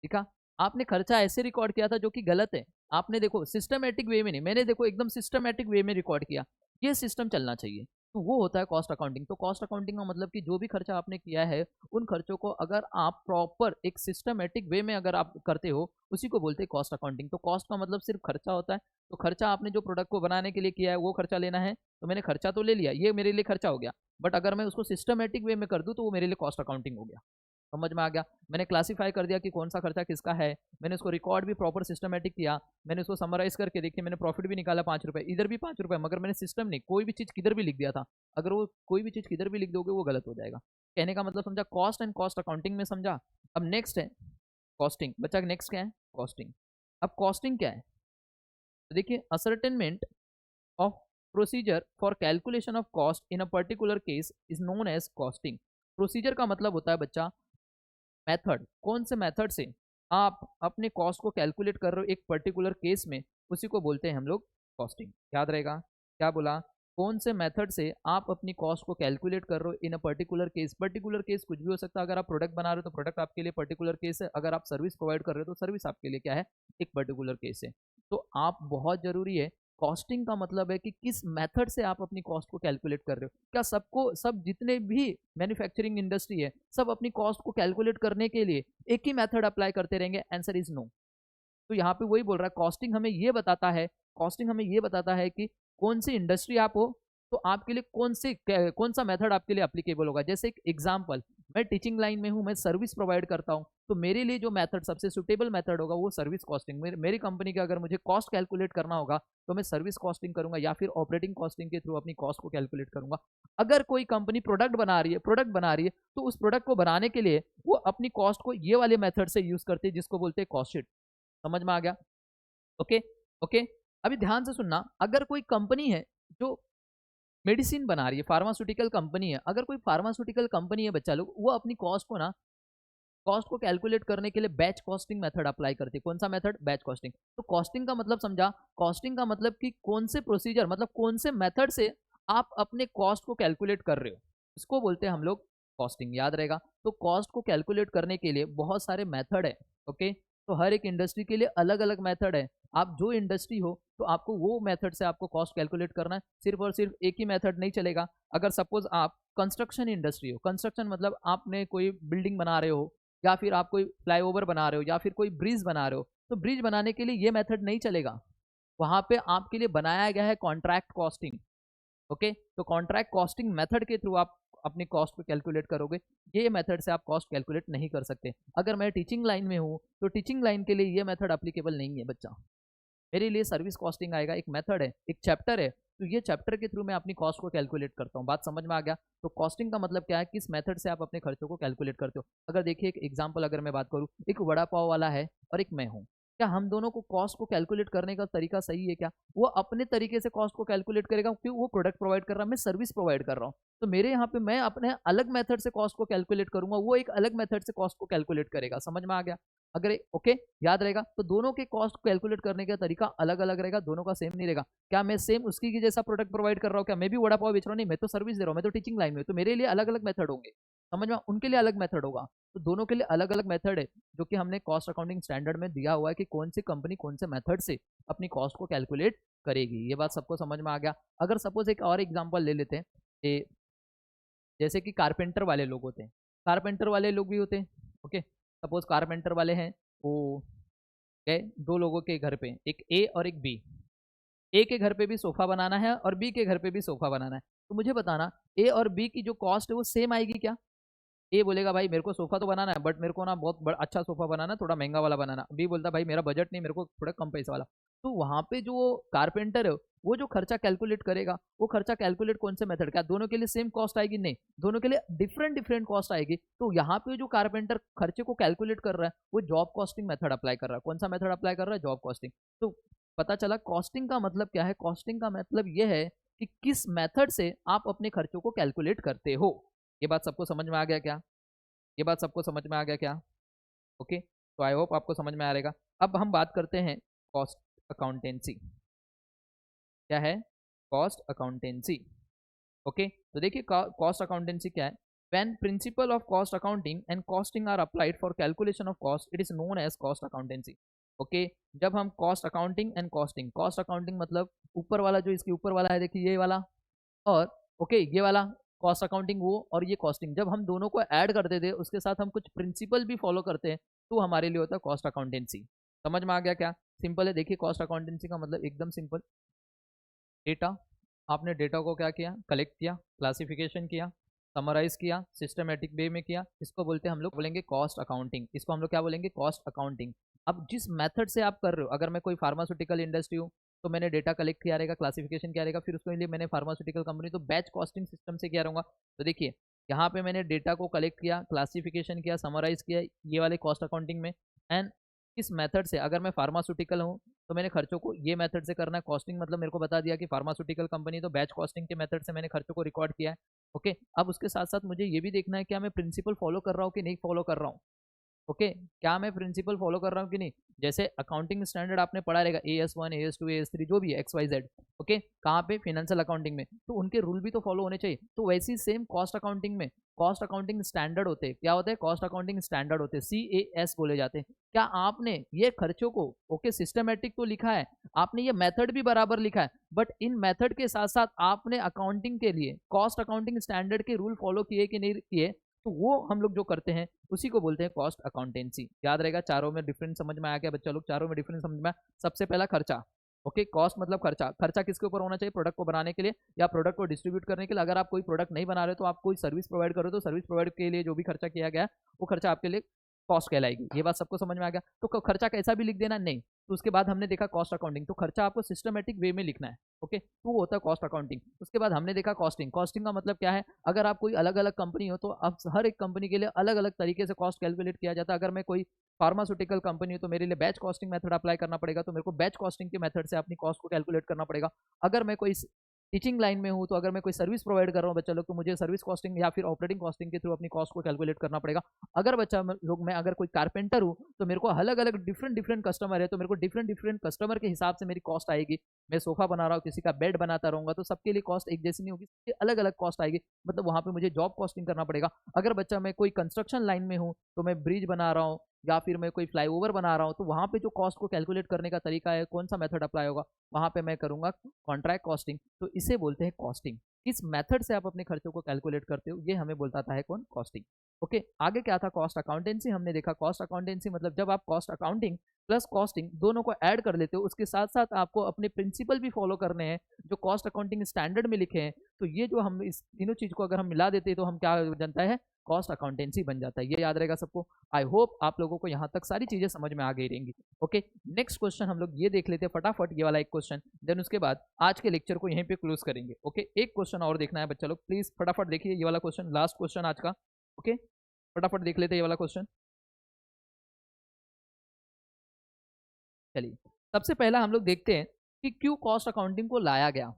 दिखा, आपने खर्चा ऐसे रिकॉर्ड किया था जो कि गलत है। आपने देखो सिस्टमेटिक वे में नहीं, मैंने देखो एकदम सिस्टमेटिक वे में रिकॉर्ड किया। ये सिस्टम चलना चाहिए, तो वो होता है कॉस्ट अकाउंटिंग। तो कॉस्ट अकाउंटिंग का मतलब कि जो भी खर्चा आपने किया है, उन खर्चों को अगर आप प्रॉपर एक सिस्टमेटिक वे में अगर आप करते हो, उसी को बोलते हैं कॉस्ट अकाउंटिंग। तो कॉस्ट का मतलब सिर्फ खर्चा होता है। तो खर्चा आपने जो प्रोडक्ट को बनाने के लिए किया है वो खर्चा लेना है, तो मैंने खर्चा तो ले लिया, ये मेरे लिए खर्चा हो गया। बट अगर मैं उसको सिस्टमेटिक वे में कर दूं तो वो मेरे लिए कॉस्ट अकाउंटिंग हो गया। समझ में आ गया? मैंने क्लासीफाई कर दिया कि कौन सा खर्चा किसका है, मैंने उसको रिकॉर्ड भी प्रॉपर सिस्टमेटिक किया, मैंने उसको समराइज करके देखिए, मैंने प्रॉफिट भी निकाला 5 रुपये, इधर भी 5 रुपये, मगर मैंने सिस्टम नहीं, कोई भी चीज़ किधर भी लिख दिया था। अगर वो कोई भी चीज़ किधर भी लिख दोगे वो गलत हो जाएगा। कहने का मतलब समझा, कॉस्ट एंड कॉस्ट अकाउंटिंग में समझा। अब नेक्स्ट है कॉस्टिंग। बच्चा नेक्स्ट क्या है? कॉस्टिंग। अब कॉस्टिंग क्या है? तो देखिए, ascertainment of procedure for calculation of cost in a particular case is known as costing. Procedure का मतलब होता है बच्चा मेथड, कौन से मेथड से आप अपने कॉस्ट को कैलकुलेट कर रहे हो एक पर्टिकुलर केस में, उसी को बोलते हैं हम लोग कॉस्टिंग। याद रहेगा क्या बोला? कौन से मेथड से आप अपनी कॉस्ट को कैलकुलेट कर रहे हो in a particular case. Particular case कुछ भी हो सकता है। अगर आप प्रोडक्ट बना रहे हो तो प्रोडक्ट आपके लिए पर्टिकुलर केस है, अगर आप सर्विस प्रोवाइड कर रहे हो तो सर्विस आपके लिए क्या है, एक पर्टिकुलर केस है। तो आप बहुत जरूरी है, कॉस्टिंग का मतलब है कि किस मेथड से आप अपनी कॉस्ट को कैलकुलेट कर रहे हो। क्या सबको, सब जितने भी मैन्युफैक्चरिंग इंडस्ट्री है, सब अपनी कॉस्ट को कैलकुलेट करने के लिए एक ही मेथड अप्लाई करते रहेंगे? Answer is no. तो यहाँ पे वही बोल रहा है, कॉस्टिंग हमें ये बताता है, कॉस्टिंग हमें ये बताता है कि कौन सी इंडस्ट्री आप हो तो आपके लिए कौन सा मेथड आपके लिए एप्लीकेबल होगा। जैसे एक एग्जांपल, मैं टीचिंग लाइन में हूँ, मैं सर्विस प्रोवाइड करता हूँ, तो मेरे लिए जो मेथड सबसे सुटेबल मेथड होगा वो सर्विस कॉस्टिंग। मेरी कंपनी का अगर मुझे कॉस्ट कैलकुलेट करना होगा तो मैं सर्विस कॉस्टिंग करूंगा या फिर ऑपरेटिंग कॉस्टिंग के थ्रू अपनी कॉस्ट को कैलकुलेट करूंगा। अगर कोई कंपनी प्रोडक्ट बना रही है तो उस प्रोडक्ट को बनाने के लिए वो अपनी कॉस्ट को ये वाले मेथड से यूज करते हैं, जिसको बोलते हैं कॉस्ट शीट। समझ में आ गया? Okay okay. अभी ध्यान से सुनना, अगर कोई कंपनी है जो मेडिसिन बना रही है, फार्मास्यूटिकल कंपनी है, अगर कोई फार्मास्यूटिकल कंपनी है बच्चा लोग, वो अपनी कॉस्ट को ना, कॉस्ट को कैलकुलेट करने के लिए बैच कॉस्टिंग मेथड अप्लाई करती है। कौन सा मेथड? Batch costing. तो कॉस्टिंग का मतलब समझा, कॉस्टिंग का मतलब कि कौन से प्रोसीजर, मतलब कौन से मेथड से आप अपने कॉस्ट को कैलकुलेट कर रहे हो, इसको बोलते हैं हम लोग कॉस्टिंग। याद रहेगा? तो कॉस्ट को कैलकुलेट करने के लिए बहुत सारे मेथड है। ओके, तो हर एक इंडस्ट्री के लिए अलग अलग मेथड है। आप जो इंडस्ट्री हो तो आपको वो मेथड से आपको कॉस्ट कैलकुलेट करना है। सिर्फ और सिर्फ एक ही मेथड नहीं चलेगा। अगर सपोज आप कंस्ट्रक्शन इंडस्ट्री हो, कंस्ट्रक्शन मतलब आपने कोई बिल्डिंग बना रहे हो, या फिर आप कोई फ्लाईओवर बना रहे हो, या फिर कोई ब्रिज बना रहे हो, तो ब्रिज बनाने के लिए ये मेथड नहीं चलेगा। वहां पे आपके लिए बनाया गया है कॉन्ट्रैक्ट कॉस्टिंग। ओके, तो कॉन्ट्रैक्ट कॉस्टिंग मेथड के थ्रू आप अपनी कॉस्ट को कैलकुलेट करोगे। ये मेथड से आप कॉस्ट कैलकुलेट नहीं कर सकते। अगर मैं टीचिंग लाइन में हूँ तो टीचिंग लाइन के लिए ये मेथड अप्लीकेबल नहीं है बच्चा। मेरे लिए सर्विस कॉस्टिंग आएगा, एक मेथड है, एक चैप्टर है, तो ये चैप्टर के थ्रू मैं अपनी कॉस्ट को कैलकुलेट करता हूँ। बात समझ में आ गया? तो कॉस्टिंग का मतलब क्या है, किस मेथड से आप अपने खर्चों को कैलकुलेट करते हो। अगर देखिए एक एग्जांपल अगर मैं बात करूँ, एक वड़ा पाव वाला है और एक मैं हूँ, क्या हम दोनों को कॉस्ट को कैलकुलेट करने का तरीका सही है? क्या वो अपने तरीके से कॉस्ट को कैलकुलेट करेगा, क्योंकि वो प्रोडक्ट प्रोवाइड कर रहा है, मैं सर्विस प्रोवाइड कर रहा हूँ। तो मेरे यहाँ पे मैं अपने अलग मेथड से कॉस्ट को कैलकुलेट करूंगा, वो एक अलग मेथड से कॉस्ट को कैलकुलेट करेगा। समझ में आ गया? अगर ओके याद रहेगा, तो दोनों के कॉस्ट कैलकुलेट करने का तरीका अलग अलग रहेगा, दोनों का सेम नहीं रहेगा। क्या मैं सेम उसकी की जैसा प्रोडक्ट प्रोवाइड कर रहा हूँ? क्या मैं भी वड़ा पाव बेच रहा हूँ? नहीं, मैं तो सर्विस दे रहा हूँ, मैं तो टीचिंग लाइन में, तो मेरे लिए अलग अलग मेथड होंगे। समझ में? उनके लिए अलग मेथड होगा। तो दोनों के लिए अलग अलग मेथड है, जो कि हमने कॉस्ट अकाउंटिंग स्टैंडर्ड में दिया हुआ है कि कौन सी कंपनी कौन से मेथड से अपनी कॉस्ट को कैलकुलेट करेगी। ये बात सबको समझ में आ गया? अगर सपोज एक और एग्जाम्पल ले लेते हैं, जैसे कि कारपेंटर वाले लोग होते हैं, कारपेंटर वाले लोग भी होते हैं। ओके, सपोज कारपेंटर वाले हैं, वो गए दो लोगों के घर पे, एक ए और एक बी। ए के घर पे भी सोफा बनाना है और बी के घर पे भी सोफा बनाना है। तो मुझे बताना, ए और बी की जो कॉस्ट है वो सेम आएगी क्या? ए बोलेगा भाई मेरे को सोफा तो बनाना है, बट मेरे को ना बहुत बड़ा अच्छा सोफा बनाना, थोड़ा महंगा वाला बनाना। बी बोलता भाई मेरा बजट नहीं, मेरे को थोड़ा कम पैसा वाला। तो वहां पे जो कारपेंटर है वो जो खर्चा कैलकुलेट करेगा, वो खर्चा कैलकुलेट कौन से मेथड का? दोनों के लिए सेम कॉस्ट आएगी? नहीं, दोनों के लिए डिफरेंट डिफरेंट कॉस्ट आएगी। तो यहाँ पे जो कारपेंटर खर्चे को कैलकुलेट कर रहा है वो जॉब कॉस्टिंग मेथड अप्लाई कर रहा है। कौन सा मेथड अप्लाई कर रहा है? Job costing. तो पता चला कॉस्टिंग का मतलब क्या है? कॉस्टिंग का मतलब ये है कि किस मेथड से आप अपने खर्चों को कैलकुलेट करते हो। ये बात सबको समझ में आ गया क्या? ये बात सबको समझ में आ गया क्या? ओके, तो आई होप आपको समझ में आ रहेगा। अब हम बात करते हैं कॉस्ट अकाउंटेंसी। क्या है? Cost accountancy. ओके, तो देखिए कॉस्ट अकाउंटेंसी क्या है? When principle of cost accounting and costing are applied for calculation of cost, it is known as cost accountancy. Okay, जब हम cost accounting and costing, cost accounting मतलब ऊपर वाला जो इसके ऊपर वाला है, देखिए ये वाला, और ओके ये वाला कॉस्ट अकाउंटिंग वो, और ये कॉस्टिंग, जब हम दोनों को ऐड कर देते हैं उसके साथ हम कुछ प्रिंसिपल भी फॉलो करते हैं, तो हमारे लिए होता है कॉस्ट अकाउंटेंसी। समझ में आ गया क्या? सिंपल है। देखिए कॉस्ट अकाउंटेंसी का मतलब एकदम सिंपल, डेटा, आपने डेटा को क्या किया? कलेक्ट किया, क्लासिफिकेशन किया, समराइज किया, सिस्टमेटिक वे में किया, इसको बोलते हैं हम लोग बोलेंगे कॉस्ट अकाउंटिंग। इसको हम लोग क्या बोलेंगे? Cost accounting. अब जिस मेथड से आप कर रहे हो, अगर मैं कोई फार्मास्यूटिकल इंडस्ट्री हूँ तो मैंने डेटा कलेक्ट किया रहेगा, क्लासिफिकेशन किया रहेगा, फिर उसके लिए मैंने फार्मास्यूटिकल कंपनी तो बैच कॉस्टिंग सिस्टम से किया रहूँगा। तो देखिए यहाँ पे मैंने डेटा को कलेक्ट किया, क्लासिफिकेशन किया, समराइज किया, ये वाले कॉस्ट अकाउंटिंग में। एंड इस मेथड से अगर मैं फार्मास्यूटिकल हूँ तो मैंने खर्चों को ये मेथड से करना है। कॉस्टिंग मतलब मेरे को बता दिया कि फार्मास्यूटिकल कंपनी, तो बैच कॉस्टिंग के मेथड से मैंने खर्चों को रिकॉर्ड किया है। ओके, अब उसके साथ साथ मुझे ये भी देखना है क्या मैं प्रिंसिपल फॉलो कर रहा हूँ कि नहीं फॉलो कर रहा हूँ। ओके, क्या मैं प्रिंसिपल फॉलो कर रहा हूँ कि नहीं। जैसे अकाउंटिंग स्टैंडर्ड आपने पढ़ा रहेगा, AS1 AS2 AS3 जो भी है XYZ। ओके, कहाँ पे? फाइनेंशियल अकाउंटिंग में, तो उनके रूल भी तो फॉलो होने चाहिए। तो वैसे ही सेम कॉस्ट अकाउंटिंग में कॉस्ट अकाउंटिंग स्टैंडर्ड होते हैं। क्या होते हैं? कॉस्ट अकाउंटिंग स्टैंडर्ड होते हैं, CAS बोले जाते हैं। क्या आपने ये खर्चों को ओके सिस्टमेटिक तो लिखा है, आपने ये मेथड भी बराबर लिखा है, बट इन मेथड के साथ साथ आपने अकाउंटिंग के लिए कॉस्ट अकाउंटिंग स्टैंडर्ड के रूल फॉलो किए कि नहीं किए, तो वो हम लोग जो करते हैं उसी को बोलते हैं कॉस्ट अकाउंटेंसी। याद रहेगा, चारों में डिफरेंस समझ में आया क्या बच्चा लोग? चारों में डिफरेंस समझ में आया। सबसे पहला खर्चा। ओके, कॉस्ट मतलब खर्चा। खर्चा किसके ऊपर होना चाहिए? प्रोडक्ट को बनाने के लिए या प्रोडक्ट को डिस्ट्रीब्यूट करने के लिए। अगर आप कोई प्रोडक्ट नहीं बना रहे तो आप कोई सर्विस प्रोवाइड करो, तो सर्विस प्रोवाइड के लिए जो भी खर्चा किया गया वो खर्चा आपके लिए कॉस्ट कहलाएगी। ये बात सबको समझ में आ गया? तो खर्चा कैसा भी लिख देना नहीं। तो उसके बाद हमने देखा कॉस्ट अकाउंटिंग, तो खर्चा आपको सिस्टमेटिक वे में लिखना है। ओके, तो वो होता है कॉस्ट अकाउंटिंग। उसके बाद हमने देखा कॉस्टिंग। कॉस्टिंग का मतलब क्या है? अगर आप कोई अलग अलग कंपनी हो तो अब हर एक कंपनी के लिए अलग अलग तरीके से कॉस्ट कैलकुलेट किया जाता है। अगर मैं कोई फार्मास्यूटिकल कंपनी हो तो मेरे लिए बैच कॉस्टिंग मेथड अप्लाई करना पड़ेगा, तो मेरे को बैच कॉस्टिंग के मेथड से अपनी कॉस्ट को कैलकुलेट करना पड़ेगा। अगर मैं कोई टीचिंग लाइन में हूँ तो अगर मैं कोई सर्विस प्रोवाइड कर रहा हूँ बच्चा लोग, तो मुझे सर्विस कॉस्टिंग या फिर ऑपरेटिंग कॉस्टिंग के थ्रू अपनी कॉस्ट को कैलकुलेट करना पड़ेगा। अगर बच्चा लोग मैं अगर कोई कारपेंटर हूँ तो मेरे को अलग अलग डिफरेंट डिफरेंट कस्टमर है, तो मेरे को डिफरेंट डिफरेंट कस्टमर के हिसाब से मेरी कॉस्ट आएगी। मैं सोफा बना रहा हूँ, किसी का बेड बनाता रहूँगा, तो सबके लिए कॉस्ट एक जैसी नहीं होगी, अलग अलग कॉस्ट आएगी। मतलब वहाँ पे मुझे जॉब कॉस्टिंग करना पड़ेगा। अगर बच्चा मैं कोई कंस्ट्रक्शन लाइन में हूँ तो मैं ब्रिज बना रहा हूँ या फिर मैं कोई फ्लाईओवर बना रहा हूँ, तो वहाँ पे जो कॉस्ट को कैलकुलेट करने का तरीका है, कौन सा मेथड अप्लाई होगा, वहाँ पे मैं करूँगा कॉन्ट्रैक्ट कॉस्टिंग। तो इसे बोलते हैं कॉस्टिंग। किस मेथड से आप अपने खर्चों को कैलकुलेट करते हो, ये हमें बोलता है कौन? कॉस्टिंग। ओके, आगे क्या था? Cost accountancy. हमने देखा कॉस्ट अकाउंटेंसी मतलब जब आप कॉस्ट अकाउंटिंग प्लस कॉस्टिंग दोनों को ऐड कर लेते हो, उसके साथ साथ आपको अपने प्रिंसिपल भी फॉलो करने हैं जो कॉस्ट अकाउंटिंग स्टैंडर्ड में लिखे हैं। तो ये जो हम इस तीनों चीज को अगर हम मिला देते हैं तो हम क्या बनता है? कॉस्ट अकाउंटेंसी बन जाता है। ये याद रहेगा सबको। आई होप आप लोगों को यहाँ तक सारी चीजें समझ में आ गई रहेंगी। ओके, नेक्स्ट क्वेश्चन हम लोग ये देख लेते हैं फटाफट, ये वाला एक क्वेश्चन, देन उसके बाद आज के लेक्चर को यहीं पे क्लोज करेंगे। ओके, एक क्वेश्चन और देखना है बच्चा लोग, प्लीज फटाफट देखिए ये वाला क्वेश्चन, लास्ट क्वेश्चन आज का। ओके, फटाफट देख लेते हैं ये वाला क्वेश्चन। चलिए, सबसे पहला हम लोग देखते हैं कि क्यों कॉस्ट अकाउंटिंग को लाया गया।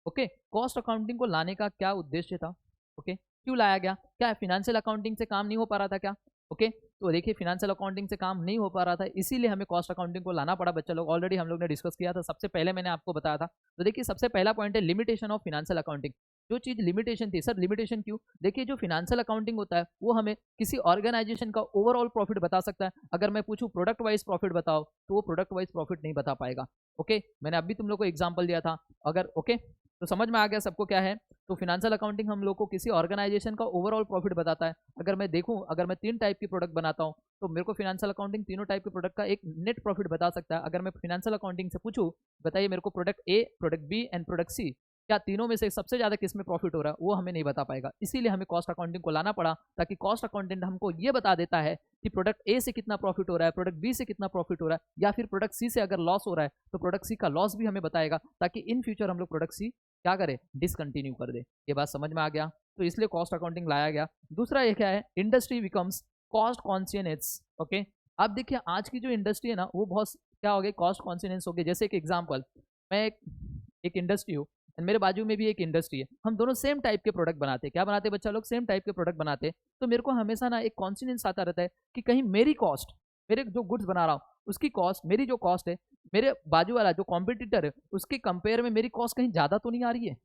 ओके, कॉस्ट अकाउंटिंग को लाने का क्या उद्देश्य था? ओके, क्यों लाया गया? क्या फिनेंशियल अकाउंटिंग से काम नहीं हो पा रहा था क्या? ओके, तो देखिए फिनेंशियल अकाउंटिंग से काम नहीं हो पा रहा था, इसीलिए हमें कॉस्ट अकाउंटिंग को लाना पड़ा बच्चा लोग। ऑलरेडी हम लोग ने डिस्कस किया था, सबसे पहले मैंने आपको बताया था। तो देखिए सबसे पहला पॉइंट है लिमिटेशन ऑफ फिनेंशियल अकाउंटिंग। जो चीज लिमिटेशन थी, सर लिमिटेशन क्यों? देखिए जो फिनेंशियल अकाउंटिंग होता है वो हमें किसी ऑर्गेनाइजेशन का ओवरऑल प्रॉफिट बता सकता है। अगर मैं पूछूं प्रोडक्ट वाइज प्रॉफिट बताओ, तो वो प्रोडक्ट वाइज प्रॉफिट नहीं बता पाएगा। ओके, मैंने अभी तुम लोग को एग्जांपल दिया था। अगर ओके, तो समझ में आ गया सबको क्या है? तो फिनेंशियल अकाउंटिंग हम लोग को किसी ऑर्गेनाइजेशन का ओवरऑल प्रॉफिट बताता है। अगर मैं देखूं, अगर मैं 3 टाइप की प्रोडक्ट बनाता हूं तो मेरे को फिनेंशियल अकाउंटिंग तीनों टाइप के प्रोडक्ट का एक नेट प्रॉफिट बता सकता है। अगर मैं फिनेंशियल अकाउंटिंग से पूछूं बताइए मेरे को product A, product B and product C, क्या तीनों में से सबसे ज्यादा किस में प्रॉफिट हो रहा है, वो हमें नहीं बता पाएगा। इसीलिए हमें कॉस्ट अकाउंटिंग को लाना पड़ा, ताकि कॉस्ट अकाउंटेंट हमको ये बता देता है कि प्रोडक्ट ए से कितना प्रॉफिट हो रहा है, प्रोडक्ट बी से कितना प्रॉफिट हो रहा है, या फिर प्रोडक्ट सी से अगर लॉस हो रहा है तो प्रोडक्ट सी का लॉस भी हमें बताएगा, ताकि इन फ्यूचर हम लोग प्रोडक्ट सी क्या करें? डिसकंटिन्यू कर दे। ये बात समझ में आ गया? तो इसलिए कॉस्ट अकाउंटिंग लाया गया। दूसरा ये क्या है? Industry becomes cost conscious. Okay, अब देखिए आज की जो इंडस्ट्री है ना वो बहुत क्या हो गई? कॉस्ट कॉन्शियस हो गई। जैसे एक एग्जांपल, मैं एक इंडस्ट्री हूँ, एंड मेरे बाजू में भी एक इंडस्ट्री है, हम दोनों सेम टाइप के प्रोडक्ट बनाते हैं। क्या बनाते हैं बच्चा लोग? सेम टाइप के प्रोडक्ट बनाते हैं। तो मेरे को हमेशा ना एक कॉन्फिडेंस आता रहता है कि कहीं मेरी कॉस्ट, मेरे जो गुड्स बना रहा हूँ उसकी कॉस्ट, मेरी जो कॉस्ट है, मेरे बाजू वाला जो कॉम्पिटिटर है उसके कंपेयर में मेरी कॉस्ट कहीं ज्यादा तो नहीं आ रही है।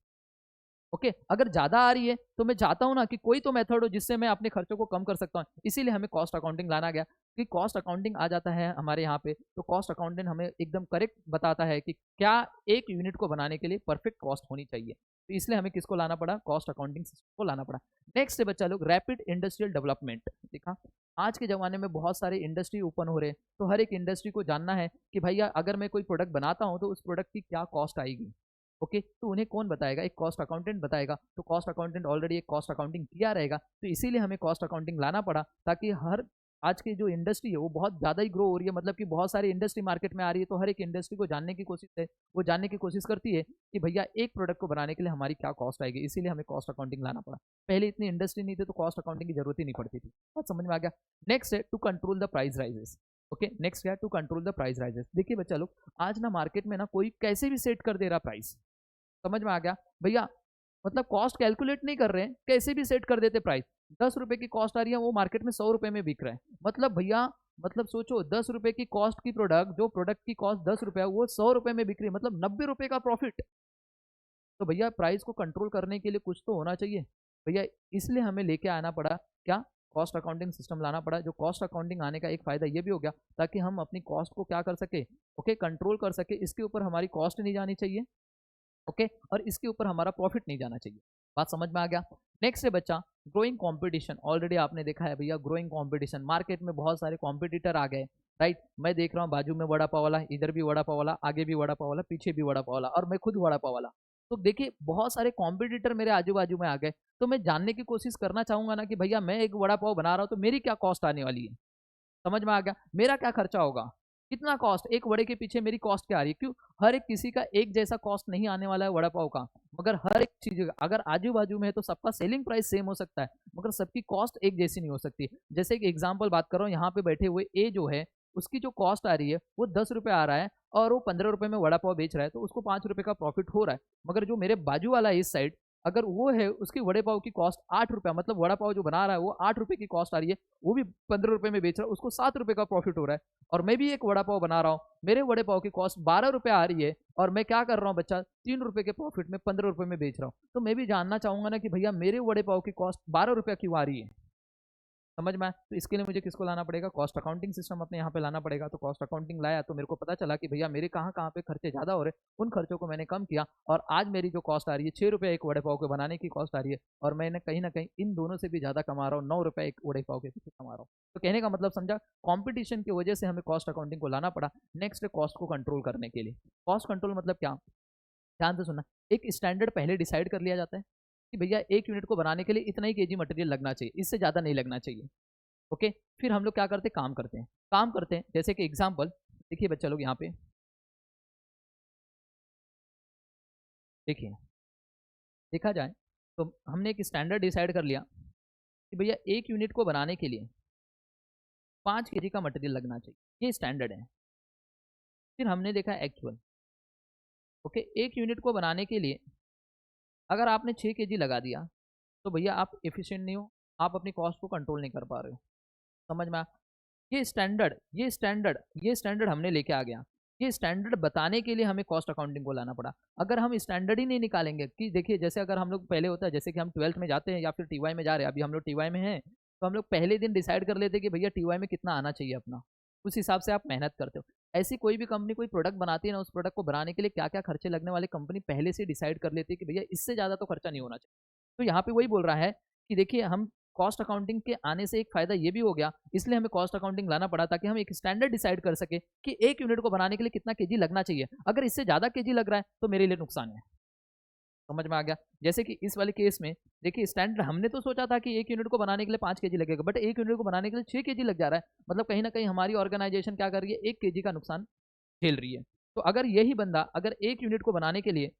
ओके अगर ज्यादा आ रही है तो मैं चाहता हूं ना कि कोई तो मेथड हो जिससे मैं अपने खर्चों को कम कर सकता हूं, इसीलिए हमें कॉस्ट अकाउंटिंग लाना गया कि कॉस्ट अकाउंटिंग आ जाता है हमारे यहाँ पे। तो कॉस्ट अकाउंटेंट हमें एकदम करेक्ट बताता है कि क्या एक यूनिट को बनाने के लिए परफेक्ट कॉस्ट होनी चाहिए। तो इसलिए हमें किसको लाना पड़ा? कॉस्ट अकाउंटिंग सिस्टम को लाना पड़ा। नेक्स्ट है बच्चा लोग रैपिड इंडस्ट्रियल डेवलपमेंट। देखा आज के जमाने में बहुत सारे इंडस्ट्री ओपन हो रहे हैं, तो हर एक इंडस्ट्री को जानना है कि भैया अगर मैं कोई प्रोडक्ट बनाता हूँ तो उस प्रोडक्ट की क्या कॉस्ट आएगी। ओके तो उन्हें कौन बताएगा? एक कॉस्ट अकाउंटेंट बताएगा। तो कॉस्ट अकाउंटेंट ऑलरेडी एक कॉस्ट अकाउंटिंग किया रहेगा, तो इसीलिए हमें कॉस्ट अकाउंटिंग लाना पड़ा ताकि हर आज की जो इंडस्ट्री है वो बहुत ज़्यादा ही ग्रो हो रही है, मतलब कि बहुत सारी इंडस्ट्री मार्केट में आ रही है, तो हर एक इंडस्ट्री को जानने की कोशिश है, वो जानने की कोशिश करती है कि भैया एक प्रोडक्ट को बनाने के लिए हमारी क्या कॉस्ट आएगी, इसीलिए हमें कॉस्ट अकाउंटिंग लाना पड़ा। पहले इतनी इंडस्ट्री नहीं थी तो कॉस्ट अकाउंटिंग की जरूरत ही नहीं पड़ती थी। बहुत समझ में आ गया। नेक्स्ट है to control the price rises. Okay next क्या है? To control the price rises. देखिए बच्चा लोग आज ना मार्केट में ना कोई कैसे भी सेट कर दे रहा प्राइस, समझ में आ गया भैया? मतलब कॉस्ट कैलकुलेट नहीं कर रहे हैं, कैसे भी सेट कर देते प्राइस। 10 रुपए की कॉस्ट आ रही है, वो मार्केट में 100 रुपए में बिक रहा है। मतलब भैया मतलब सोचो 10 रुपए की कॉस्ट की प्रोडक्ट, जो प्रोडक्ट की कॉस्ट 10 रुपए है वो 100 रुपए में बिक रही है, मतलब 90 रुपए का प्रॉफिट। तो भैया प्राइस को कंट्रोल करने के लिए कुछ तो होना चाहिए भैया, इसलिए हमें लेके आना पड़ा क्या? कॉस्ट अकाउंटिंग सिस्टम लाना पड़ा। जो कॉस्ट अकाउंटिंग आने का एक फायदा ये भी हो गया ताकि हम अपनी कॉस्ट को क्या कर सके? ओके कंट्रोल कर सके। इसके ऊपर हमारी कॉस्ट नहीं जानी चाहिए, ओके और इसके ऊपर हमारा प्रॉफिट नहीं जाना चाहिए। बात समझ में आ गया। नेक्स्ट है बच्चा ग्रोइंग कंपटीशन। ऑलरेडी आपने देखा है भैया ग्रोइंग कंपटीशन, मार्केट में बहुत सारे कॉम्पिटिटर आ गए, राइट? मैं देख रहा हूँ बाजू में वड़ा पाव वाला, इधर भी वड़ा पाव वाला, आगे भी वड़ा पाव वाला, पीछे भी वड़ा पाव वाला, और मैं खुद वड़ा पाव वाला। तो देखिए बहुत सारे कॉम्पिटिटर मेरे आजू बाजू में आ गए, तो मैं जानने की कोशिश करना चाहूंगा ना कि भैया मैं एक वड़ा पाव बना रहा हूँ तो मेरी क्या कॉस्ट आने वाली है, समझ में आ गया? मेरा क्या खर्चा होगा, कितना कॉस्ट, एक वड़े के पीछे मेरी कॉस्ट क्या आ रही है? क्यों? हर एक किसी का एक जैसा कॉस्ट नहीं आने वाला है वड़ा पाव का, मगर हर एक चीज अगर आजू बाजू में है तो सबका सेलिंग प्राइस सेम हो सकता है, मगर सबकी कॉस्ट एक जैसी नहीं हो सकती। जैसे एक एग्जाम्पल बात कर रहा हूँ, यहाँ पे बैठे हुए ए जो है उसकी जो कॉस्ट आ रही है वो 10 रुपए आ रहा है और वो 15 रुपए में वड़ा पाव बेच रहा है, तो उसको 5 रुपए का प्रॉफिट हो रहा है। मगर जो मेरे बाजू वाला है इस साइड, अगर वो है उसकी वड़े पाव की कॉस्ट 8 रुपया, मतलब वड़ा पाव जो बना रहा है वो 8 रुपए की कॉस्ट आ रही है, वो भी 15 रुपए में बेच रहा है, उसको 7 रुपए का प्रॉफिट हो रहा है। और मैं भी एक वड़ा पाव बना रहा हूँ, मेरे वड़े पाव की कॉस्ट 12 रुपए आ रही है और मैं क्या कर रहा हूँ बच्चा? 3 रुपए के प्रॉफिट में 15 रुपए में बेच रहा हूँ। तो मैं भी जानना चाहूंगा ना कि भैया मेरे वड़े पाव की कॉस्ट 12 रुपया क्यों आ रही है, समझ में आया? तो इसके लिए मुझे किसको लाना पड़ेगा? कॉस्ट अकाउंटिंग सिस्टम अपने यहाँ पे लाना पड़ेगा। तो कॉस्ट अकाउंटिंग लाया तो मेरे को पता चला कि भैया मेरे कहाँ कहाँ पे खर्चे ज़्यादा हो रहे हैं, उन खर्चों को मैंने कम किया और आज मेरी जो कॉस्ट आ रही है 6 रुपये एक वड़े पाव को बनाने की कॉस्ट आ रही है, और मैंने कहीं ना कहीं इन दोनों से भी ज़्यादा कमा रहा हूँ, 9 रुपये एक वड़े पाव के पीछे कमा रहा हूँ। तो कहने का मतलब समझा, कॉम्पिटिशन की वजह से हमें कॉस्ट अकाउंटिंग को लाना पड़ा। नेक्स्ट है कॉस्ट को कंट्रोल करने के लिए। कॉस्ट कंट्रोल मतलब क्या? ध्यान से सुनना। एक स्टैंडर्ड पहले डिसाइड कर लिया जाता है कि भैया एक यूनिट को बनाने के लिए इतना ही केजी मटेरियल लगना चाहिए, इससे ज़्यादा नहीं लगना चाहिए। ओके फिर हम लोग क्या करते हैं? काम करते हैं। जैसे कि एग्जाम्पल देखिए बच्चा लोग यहाँ पे देखिए, देखा जाए तो हमने एक स्टैंडर्ड डिसाइड कर लिया कि भैया एक यूनिट को बनाने के लिए 5 केजी का मटेरियल लगना चाहिए, ये स्टैंडर्ड है। फिर हमने देखा एक्चुअल, ओके एक यूनिट को बनाने के लिए अगर आपने 6 केजी लगा दिया तो भैया आप एफिशिएंट नहीं हो, आप अपनी कॉस्ट को कंट्रोल नहीं कर पा रहे हो, समझ में? ये स्टैंडर्ड हमने लेके आ गया। ये स्टैंडर्ड बताने के लिए हमें कॉस्ट अकाउंटिंग को लाना पड़ा। अगर हम स्टैंडर्ड ही नहीं निकालेंगे कि देखिए जैसे अगर हम लोग पहले होता है जैसे कि हम 12th में जाते हैं या फिर टीवाई में जा रहे हैं, अभी हम लोग टीवाई में हैं, तो हम लोग पहले दिन डिसाइड कर लेते हैं कि भैया टीवाई में कितना आना चाहिए अपना, उस हिसाब से आप मेहनत करते हो। ऐसी कोई भी कंपनी कोई प्रोडक्ट बनाती है ना, उस प्रोडक्ट को बनाने के लिए क्या क्या खर्चे लगने वाले कंपनी पहले से डिसाइड कर लेती है कि भैया इससे ज़्यादा तो खर्चा नहीं होना चाहिए। तो यहाँ पे वही बोल रहा है कि देखिए हम कॉस्ट अकाउंटिंग के आने से एक फायदा ये भी हो गया, इसलिए हमें कॉस्ट अकाउंटिंग लाना पड़ा ताकि हम एक स्टैंडर्ड डिसाइड कर सके कि एक यूनिट को बनाने के लिए कितना केजी लगना चाहिए। अगर इससे ज्यादा केजी लग रहा है तो मेरे लिए नुकसान है, समझ में आ गया? जैसे कि इस वाले केस में देखिए स्टैंडर्ड हमने तो सोचा था कि एक यूनिट को बनाने के लिए 5 केजी लगेगा, बट एक यूनिट को बनाने के लिए 6 केजी लग जा रहा है। मतलब कहीं ना कहीं हमारी ऑर्गेनाइजेशन क्या कर रही है? 1 केजी का नुकसान झेल रही है। तो अगर यही बंदा अगर एक यूनिट को बनाने के लिए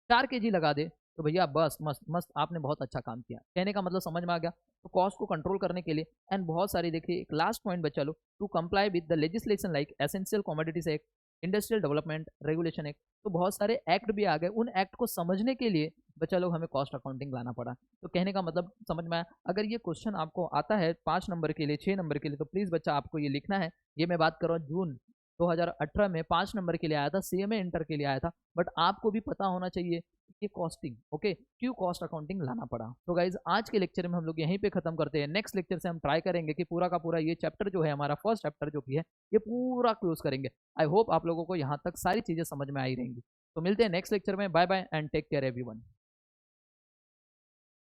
4 केजी लगा दे तो भैया बस मस्त मस्त, आपने बहुत अच्छा काम किया, कहने का मतलब समझ में आ गया? तो कॉस्ट को कंट्रोल करने के लिए एंड बहुत सारी देखिए एक लास्ट पॉइंट बचा लो, to comply with the legislation like essential commodities act, industrial development regulation act, तो बहुत सारे एक्ट भी आ गए। उन एक्ट को समझने के लिए बच्चा लोग हमें कॉस्ट अकाउंटिंग लाना पड़ा। तो कहने का मतलब समझ में आया। अगर ये क्वेश्चन आपको आता है 5 नंबर के लिए, 6 नंबर के लिए, तो प्लीज़ बच्चा आपको ये लिखना है। ये मैं बात कर रहा हूँ जून 2018 में 5 नंबर के लिए आया था, सीएमए इंटर के लिए आया था। बट आपको भी पता होना चाहिए ये कॉस्टिंग, ओके, क्यों कॉस्ट अकाउंटिंग लाना पड़ा। तो गाइज आज के लेक्चर में हम लोग यहीं पे खत्म करते हैं। नेक्स्ट लेक्चर से हम ट्राई करेंगे कि पूरा का पूरा ये चैप्टर जो है हमारा फर्स्ट चैप्टर जो भी है ये पूरा क्लोज करेंगे। आई होप आप लोगों को यहाँ तक सारी चीजें समझ में आई रहेंगी। तो मिलते हैं नेक्स्ट लेक्चर में। Bye bye and take care everyone.